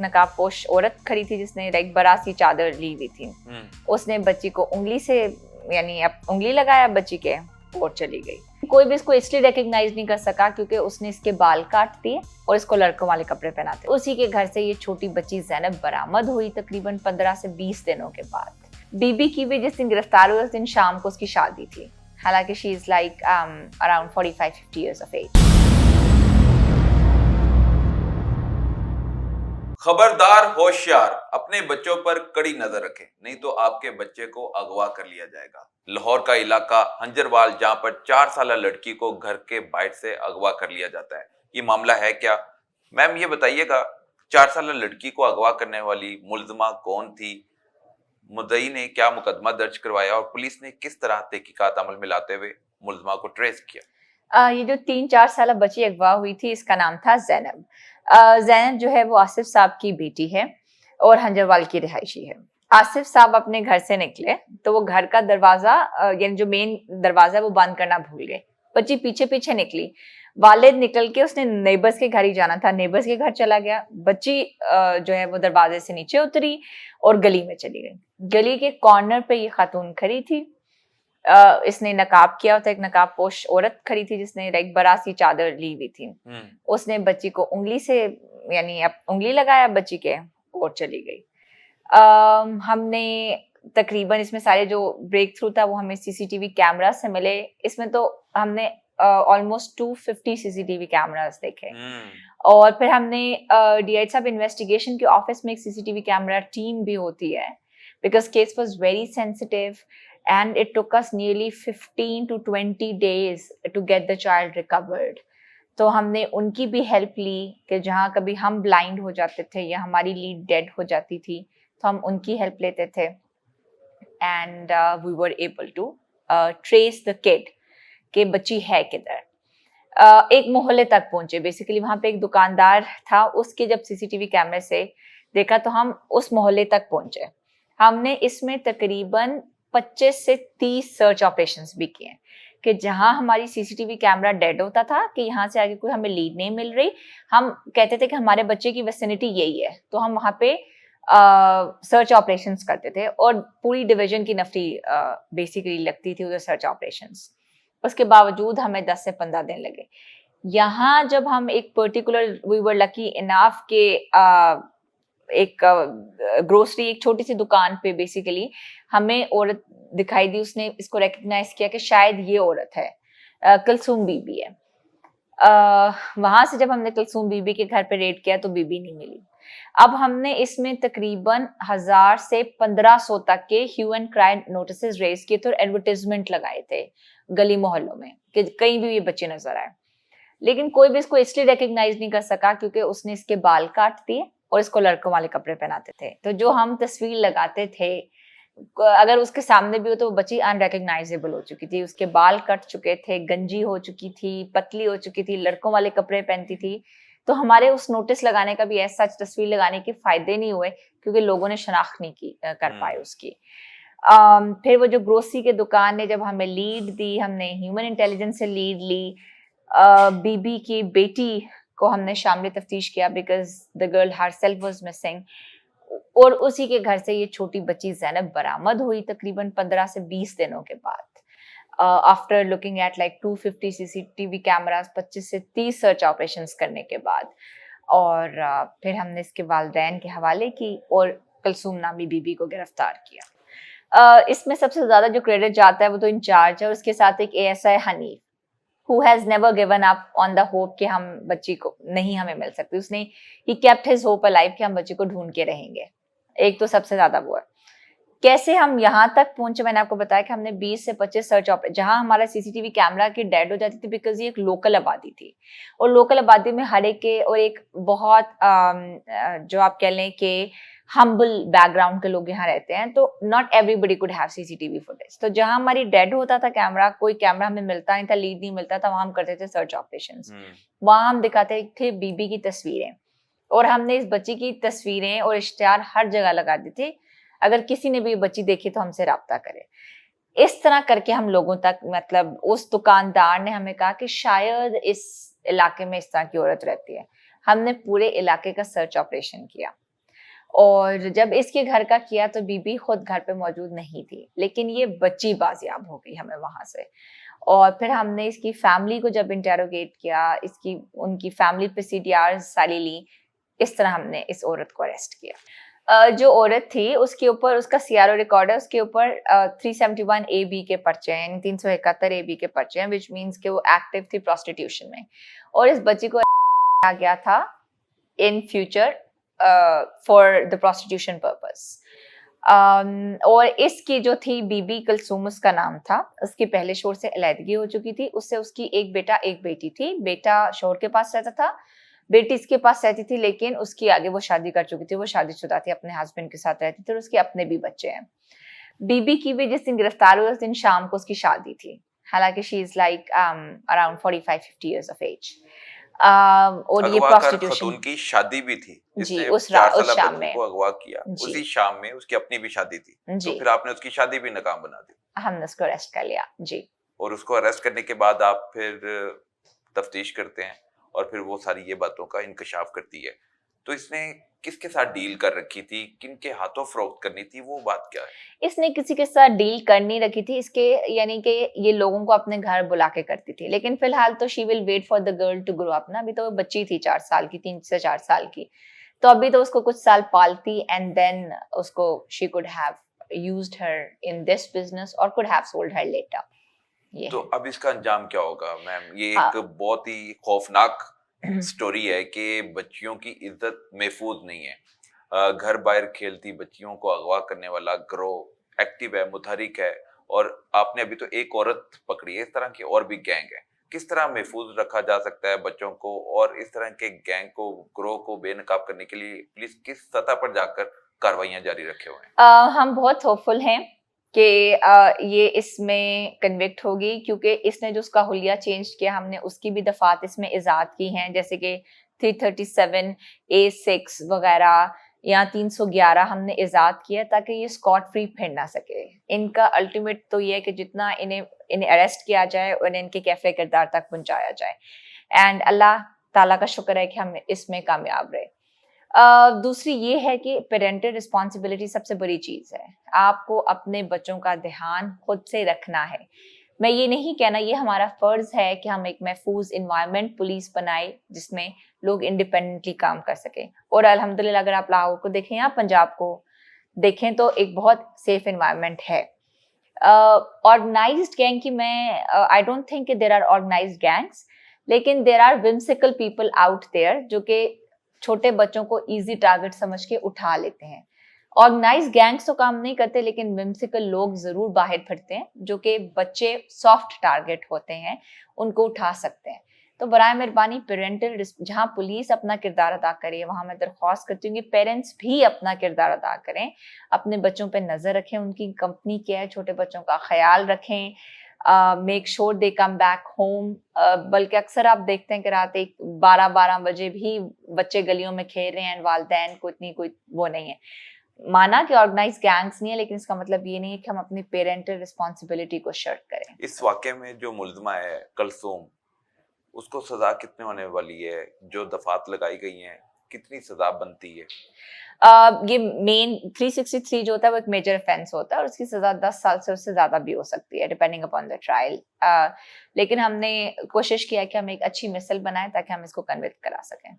नकाब पोश औरत खड़ी थी जिसने लाइक बड़ा सी चादर ली हुई थी। उसने बच्ची को उंगली से यानी उंगली लगाया बच्ची के और चली गई। कोई भी इसको इसलिए रिकग्नाइज नहीं कर सका क्योंकि उसने इसके बाल काट दिए और इसको लड़कों वाले कपड़े पहनाते। उसी के घर से ये छोटी बच्ची ज़ैनब बरामद हुई तकरीबन 15 से 20 दिनों के बाद। बीबी की भी जिस दिन गिरफ्तार हुई उस दिन शाम को उसकी शादी थी। हालांकि she is like around 45-50 years of age। खबरदार, होशियार, अपने बच्चों पर कड़ी नजर रखें, नहीं तो आपके बच्चे को अगवा कर लिया जाएगा। लाहौर का इलाका हंजरवाल, जहां पर 4 साल लड़की को घर के बाहर से अगवा कर लिया जाता है। ये मामला है क्या? मैम ये बताइएगा, 4 साल लड़की को अगवा करने वाली मुलजमा कौन थी? मुद्दई ने क्या मुकदमा दर्ज करवाया और पुलिस ने किस तरह तहकीकात अमल में लाते हुए मुलजमा को ट्रेस किया? ये जो 3-4 साल बच्ची अगवा हुई थी इसका नाम था ज़ैनब। ज़ैनब जो है वो आसिफ साहब की बेटी है और हंजरवाल की रिहायशी है। आसिफ साहब अपने घर से निकले तो वो घर का दरवाजा यानी जो मेन दरवाजा वो बंद करना भूल गए। बच्ची पीछे पीछे निकली। वालिद निकल के उसने नेबर्स के घर ही जाना था, नेबर्स के घर चला गया। बच्ची जो है वो दरवाजे से नीचे उतरी और गली में चली गई। गली के कॉर्नर पे ये खातून खड़ी थी। इसने नकाब किया होता, एक नकाब पोश औरत खड़ी थी जिसने लाइक बड़ा सी चादर ली हुई थी। उसने बच्ची को उंगली से यानी उंगली लगाया बच्ची के और चली गई। हमने तकरीबन इसमें सारे जो ब्रेक थ्रू था वो हमें सीसीटीवी कैमरा से मिले। इसमें तो हमने ऑलमोस्ट 250 सीसीटीवी कैमरास देखे। और फिर हमने डीआई साहब इन्वेस्टिगेशन के ऑफिस में एक सीसीटीवी कैमरा टीम भी होती है because case was very sensitive and it took us nearly 15 to 20 days to get the child recovered। तो हमने उनकी भी हेल्प ली कि जहाँ कभी हम ब्लाइंड हो जाते थे या हमारी लीड डेड हो जाती थी तो हम उनकी हेल्प लेते थे। And we were able to trace the kid कि बच्ची है किधर। एक मोहल्ले तक पहुंचे। बेसिकली वहाँ पे एक दुकानदार था, उसके जब सीसीटीवी कैमरे से देखा तो हम उस मोहल्ले तक पहुंचे। हमने इसमें तकरीबन 25 से 30 सर्च ऑपरेशंस भी किए कि जहां हमारी सीसीटीवी कैमरा डेड होता था कि यहाँ से आगे कोई हमें लीड नहीं मिल रही, हम कहते थे कि हमारे बच्चे की विसिनिटी यही है तो हम वहाँ पे सर्च ऑपरेशंस करते थे और पूरी डिवीजन की नफरी बेसिकली लगती थी उधर सर्च ऑपरेशंस। उसके बावजूद हमें 10 से 15 दिन लगे। यहाँ जब हम एक particular we were lucky enough के एक ग्रोसरी एक छोटी सी दुकान पे बेसिकली हमें औरत दिखाई दी। उसने इसको रिकग्नाइज किया कि शायद ये औरत है, कुलसूम बीबी है। वहां से जब हमने कुलसूम बीबी के घर पे रेड किया तो बीबी नहीं मिली। अब हमने इसमें तकरीबन 1000 से 1500 तक के hue and cry notice raise किए थे और एडवर्टाइजमेंट लगाए थे गली मोहल्लों में कि कहीं भी ये बच्चे नजर आए। लेकिन कोई भी इसको इसलिए रिकग्नाइज नहीं कर सका क्योंकि उसने इसके बाल काट दिए और इसको लड़कों वाले कपड़े पहनाते थे। तो जो हम तस्वीर लगाते थे अगर उसके सामने भी हो तो वो बच्ची अनरिकग्नाइजेबल हो चुकी थी। उसके बाल कट चुके थे, गंजी हो चुकी थी, पतली हो चुकी थी, लड़कों वाले कपड़े पहनती थी। तो हमारे उस नोटिस लगाने का भी ऐसा तस्वीर लगाने के फायदे नहीं हुए क्योंकि लोगों ने शनाख्त नहीं कर पाए उसकी। फिर वो जो ग्रोसरी के दुकान ने जब हमें लीड दी, हमने ह्यूमन इंटेलिजेंस से लीड ली। बीबी की बेटी को हमने शामिल तफ्तीश किया because the girl herself was missing और उसी के घर से ये छोटी बच्ची ज़ैनब बरामद हुई तकरीबन 15 से 20 दिनों के बाद। After looking at like 250 CCTV cameras, 25 से 30 सर्च ऑपरेशंस करने के बाद। और फिर हमने इसके वालिदैन के हवाले की और कुलसूम नामी बीबी को गिरफ्तार किया। इसमें सबसे ज्यादा जो क्रेडिट जाता है वो तो इंचार्ज है और उसके साथ एक ASI Hanif who has never given up on the hope कि हम बच्ची को नहीं हमें मिल सकती। उसने he kept his hope alive कि हम बच्ची को ढूंढ के रहेंगे। एक तो सबसे ज्यादा वो है। कैसे हम यहाँ तक पहुंचे, मैंने आपको बताया कि हमने 20 से 25 सर्च ऑपरेशन, जहां हमारा सीसीटीवी कैमरा की डेड हो जाती थी बिकॉज ये एक लोकल आबादी थी और लोकल आबादी में हर एक के और एक बहुत जो आप कह लें कि हम्बल बैकग्राउंड के लोग यहाँ रहते हैं तो not everybody could have CCTV footage. तो जहां हमारी डेड होता था कैमरा, कोई कैमरा हमें मिलता नहीं था, लीड नहीं मिलता था, वहां हम करते थे सर्च ऑपरेशंस। वहां हम दिखाते थे बीबी की तस्वीरें और हमने इस बच्ची की तस्वीरें और इश्तिहार हर जगह लगा दी थी। अगर किसी ने भी बच्ची देखी तो हमसे राब्ता करे। इस तरह करके हम लोगों तक, मतलब उस दुकानदार ने हमें कहा कि शायद इस इलाके में इस तरह की औरत रहती है। हमने पूरे इलाके का सर्च ऑपरेशन किया और जब इसके घर का किया तो बीबी खुद घर पे मौजूद नहीं थी, लेकिन ये बच्ची बाजियाब हो गई हमें वहां से। और फिर हमने इसकी फैमिली को जब इंटेरोगेट किया, इसकी उनकी फैमिली पे सीडीआर सारी ली, इस तरह हमने इस औरत को अरेस्ट किया। जो औरत थी उसके ऊपर, उसका सीआरओ रिकॉर्ड है, उसके ऊपर 371 ए बी के पर्चे हैं, यानी 371 ए बी के पर्चे हैं, विच मीन्स कि वो एक्टिव थी प्रोस्टिट्यूशन में। और इस बच्ची को किया गया था in future for the prostitution purpose. और इसकी जो थी बीबी कुलसूम उसका नाम था, उसकी पहले शोहर से अलहदगी हो चुकी थी, उससे उसकी एक बेटा एक बेटी थी। बेटा शोहर के पास रहता था, बेटी इसके पास रहती थी, लेकिन उसकी आगे वो शादी कर चुकी थी, वो शादीशुदा थी, अपने हस्बैंड के साथ रहती थी और उसके अपने भी बच्चे हैं। बीबी की भी जिस दिन गिरफ्तार हुई उस दिन शाम को उसकी शादी थी, हालांकि she is like around 45-50 years of age. और ये अगवा कर प्रोस्टिट्यूशन खतून की शादी भी थी, जी जिसने उस 4 उस साल शाम बच्ची में को अगवा किया, जी उसी शाम में उसकी अपनी भी शादी थी, तो जी फिर आपने उसकी शादी भी नाकाम बना दी। हमने उसको अरेस्ट कर लिया जी। और उसको अरेस्ट करने के बाद आप फिर तफ्तीश करते हैं और फिर वो सारी ये बातों का इंकशाफ करती है। तो इसने किसके साथ डील कर रखी थी, किनके हाथों फरोख्त करनी थी, वो बात क्या है? इसने किसी के साथ डील कर नहीं रखी थी, इसके यानी कि ये लोगों को अपने घर बुला के करती थी, लेकिन फिलहाल तो she will wait for the girl to grow up ना। अभी तो वो बच्ची थी 4 साल की, 3 से 4 साल की, तो अभी तो उसको कुछ साल पालती एंड देन उसको she could have used her in this business और could have sold her later. ये तो अब इसका अंजाम क्या होगा मैम? ये हाँ। एक बहुत ही खौफनाक स्टोरी है कि बच्चियों की इज्जत महफूज नहीं है। घर बाहर खेलती बच्चियों को अगवा करने वाला गिरोह एक्टिव है, मुतहरिक है, और आपने अभी तो एक औरत पकड़ी है, इस तरह की और भी गैंग है। किस तरह महफूज रखा जा सकता है बच्चों को, और इस तरह के गैंग को, गिरोह को बेनकाब करने के लिए पुलिस किस सतह पर जाकर कार्रवाइयां जारी रखे हुए हैं? हम बहुत होपफुल हैं कि ये इसमें कन्विक्ट होगी, क्योंकि इसने जो उसका हुलिया चेंज किया, हमने उसकी भी दफात इसमें इजाद की हैं, जैसे कि 337A6 वगैरह या 311 हमने इजाद किया ताकि ये स्कॉट फ्री फिर ना सके। इनका अल्टीमेट तो ये है कि जितना इन्हें अरेस्ट किया जाए और इनके कैफे किरदार तक पहुंचाया जाए, एंड अल्लाह ताला का शुक्र है कि हम इसमें कामयाब रहे। दूसरी ये है कि पेरेंटल रिस्पॉन्सिबिलिटी सबसे बड़ी चीज है। आपको अपने बच्चों का ध्यान खुद से रखना है। मैं ये नहीं कहना, ये हमारा फर्ज है कि हम एक महफूज इन्वायरमेंट पुलिस बनाए जिसमें लोग इंडिपेंडेंटली काम कर सके। और अल्हम्दुलिल्लाह अगर आप लाहौर को देखें या पंजाब को देखें तो एक बहुत सेफ इन्वायरमेंट है। ऑर्गेनाइज्ड गैंग की मैं I don't think there are organised gangs, लेकिन there are whimsical people out there जो कि छोटे बच्चों को इजी टारगेट समझ के उठा लेते हैं। ऑर्गेनाइज गैंग्स तो काम नहीं करते, लेकिन विम्सिकल लोग जरूर बाहर फिरते हैं जो कि बच्चे सॉफ्ट टारगेट होते हैं, उनको उठा सकते हैं। तो बराए मेहरबानी पेरेंटल, जहां पुलिस अपना किरदार अदा करे वहां मैं दरख्वास्त करती हूँ कि पेरेंट्स भी अपना किरदार अदा करें, अपने बच्चों पर नजर रखें, उनकी कंपनी क्या है, छोटे बच्चों का ख्याल रखें, make sure they come back home. बल्कि अक्सर आप देखते हैं कि रात 12-12 बजे भी बच्चे गलियों में खेल रहे हैं, वालिदैन को इतनी कोई वो नहीं है। माना कि ऑर्गेनाइज गैंग्स नहीं है, लेकिन इसका मतलब ये नहीं है कि हम अपनी पेरेंटल रिस्पॉन्सिबिलिटी को शर्ट करें। इस वाकये में जो मुल्जिमा है कुलसूम, उसको सजा कितने होने वाली है? जो दफात लगाई गई हैं, कितनी सजा बनती है? ये मेन 363 जो होता है वो एक मेजर ऑफेंस होता है और उसकी सजा 10 साल से उससे ज्यादा भी हो सकती है डिपेंडिंग अपॉन द ट्रायल। लेकिन हमने कोशिश किया कि हम एक अच्छी मिसल बनाएं ताकि हम इसको कन्विक्ट करा सकें।